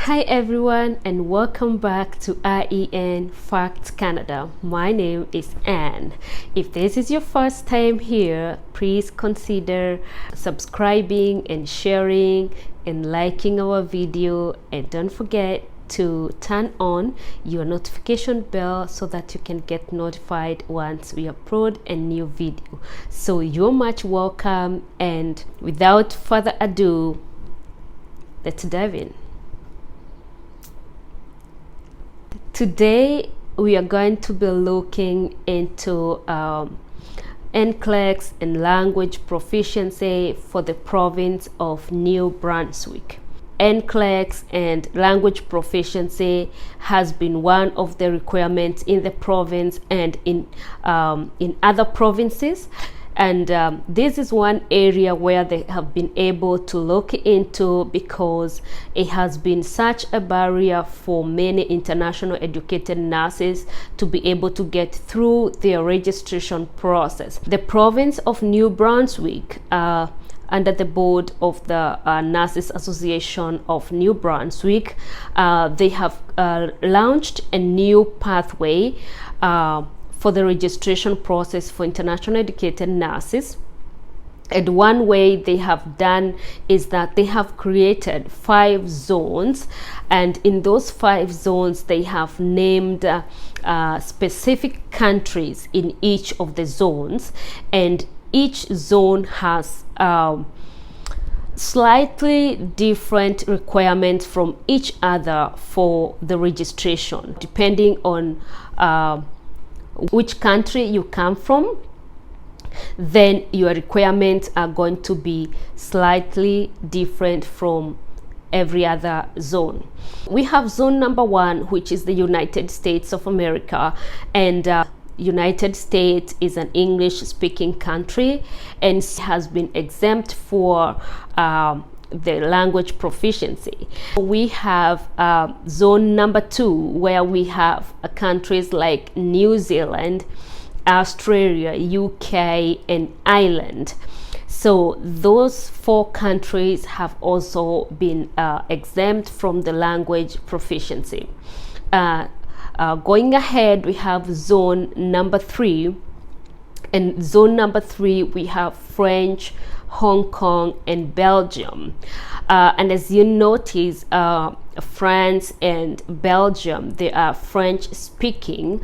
Hi everyone, and welcome back to Nclex Canada. My name is Anne. If this is your first time here, please consider subscribing and sharing and liking our video, and don't forget to turn on your notification bell so that you can get notified once we upload a new video. So you're much welcome, and without further ado, let's dive in. Today we are going to be looking into Nclex and language proficiency for the province of New Brunswick. Nclex and language proficiency has been one of the requirements in the province and in other provinces. And this is one area where they have been able to look into, because it has been such a barrier for many international educated nurses to be able to get through their registration process. The province of New Brunswick, under the board of the Nurses Association of New Brunswick, they have launched a new pathway for the registration process for international educated nurses. And one way they have done is that they have created 5 zones, and in those 5 zones they have named specific countries in each of the zones, and each zone has slightly different requirements from each other for the registration, depending on which country you come from. Then your requirements are going to be slightly different from every other zone. We have zone number 1, which is the United States of America, and United States is an English speaking country and has been exempt for the language proficiency. We have zone number 2, where we have countries like New Zealand, Australia, UK, and Ireland. So those 4 countries have also been exempt from the language proficiency. Going ahead, we have zone number 3. In zone number 3, we have French, Hong Kong, and Belgium. And as you notice, France and Belgium, they are French speaking,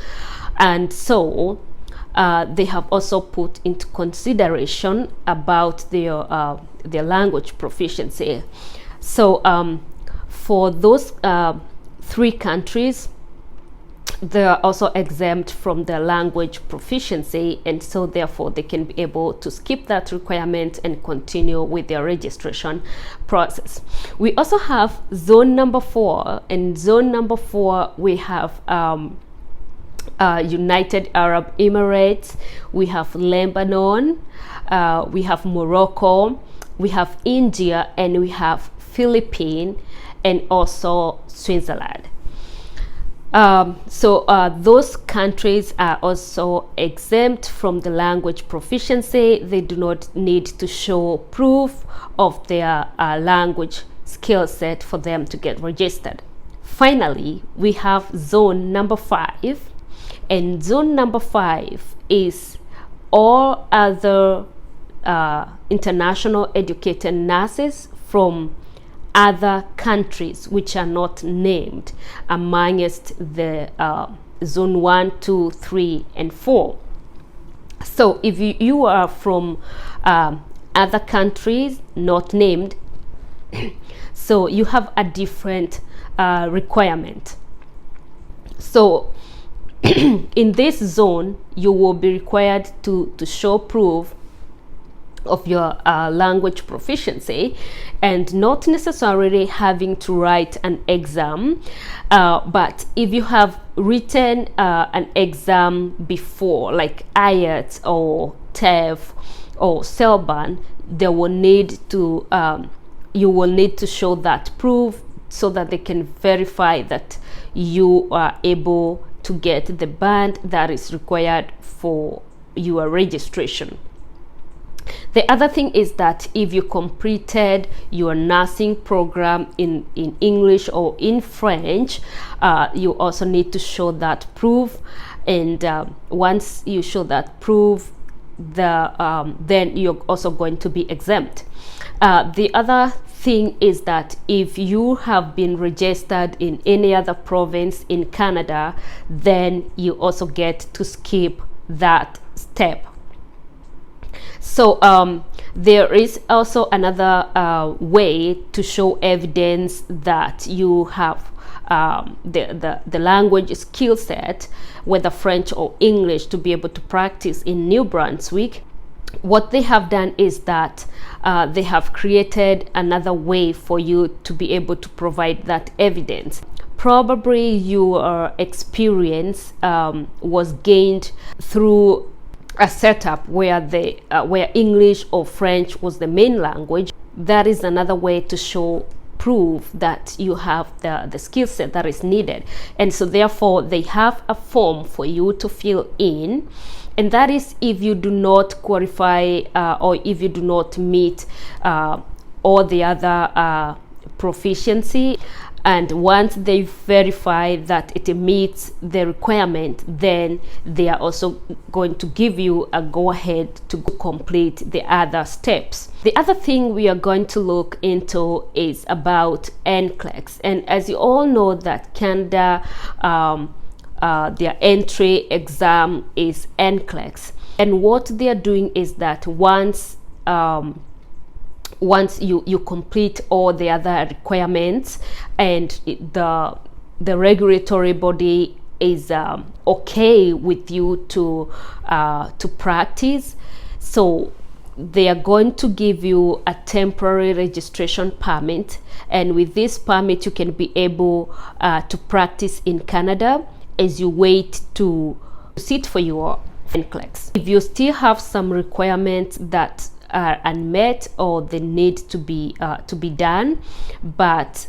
and so they have also put into consideration about their language proficiency. So for those 3 countries, they are also exempt from the language proficiency, and so therefore they can be able to skip that requirement and continue with their registration process. We also have zone number 4. In zone number 4, we have United Arab Emirates, we have Lebanon, we have Morocco, we have India, and we have Philippines, and also Switzerland. So those countries are also exempt from the language proficiency. They do not need to show proof of their language skill set for them to get registered. Finally, we have zone number 5, and zone number 5 is all other international educated nurses from other countries which are not named amongst the zone 1, 2, 3, and 4. So if you are from other countries not named, so you have a different requirement. So in this zone, you will be required to show proof of your language proficiency, and not necessarily having to write an exam, but if you have written an exam before, like IELTS or TEF or CELBAN, they will need to you will need to show that proof so that they can verify that you are able to get the band that is required for your registration. The other thing is that if you completed your nursing program in English or in French, you also need to show that proof. And once you show that proof, then you're also going to be exempt. The other thing is that if you have been registered in any other province in Canada, then you also get to skip that step. So there is also another way to show evidence that you have the language skill set, whether French or English, to be able to practice in New Brunswick. What they have done is that they have created another way for you to be able to provide that evidence. Probably your experience was gained through a setup where where English or French was the main language. That is another way to show proof that you have the skill set that is needed. And so therefore they have a form for you to fill in, and that is if you do not qualify or if you do not meet all the other proficiency. And once they verify that it meets the requirement, then they are also going to give you a go-ahead to complete the other steps. The other thing we are going to look into is about Nclex. And as you all know, that Canada, their entry exam is Nclex. And what they are doing is that once you complete all the other requirements and the regulatory body is okay with you to practice, so they are going to give you a temporary registration permit, and with this permit you can be able to practice in Canada as you wait to sit for your Nclex. If you still have some requirements that are unmet or they need to be done, but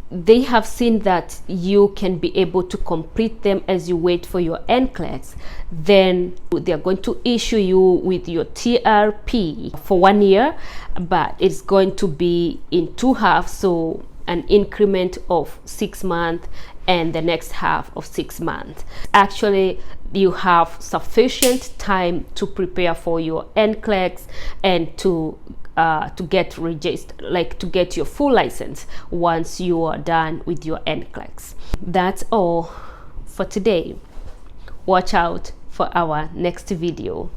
they have seen that you can be able to complete them as you wait for your Nclex, then they are going to issue you with your TRP for 1 year, but it's going to be in 2 halves, so an increment of 6 months and the next half of 6 months. Actually, you have sufficient time to prepare for your Nclex and to get registered, like to get your full license once you are done with your Nclex. That's all for today. Watch out for our next video.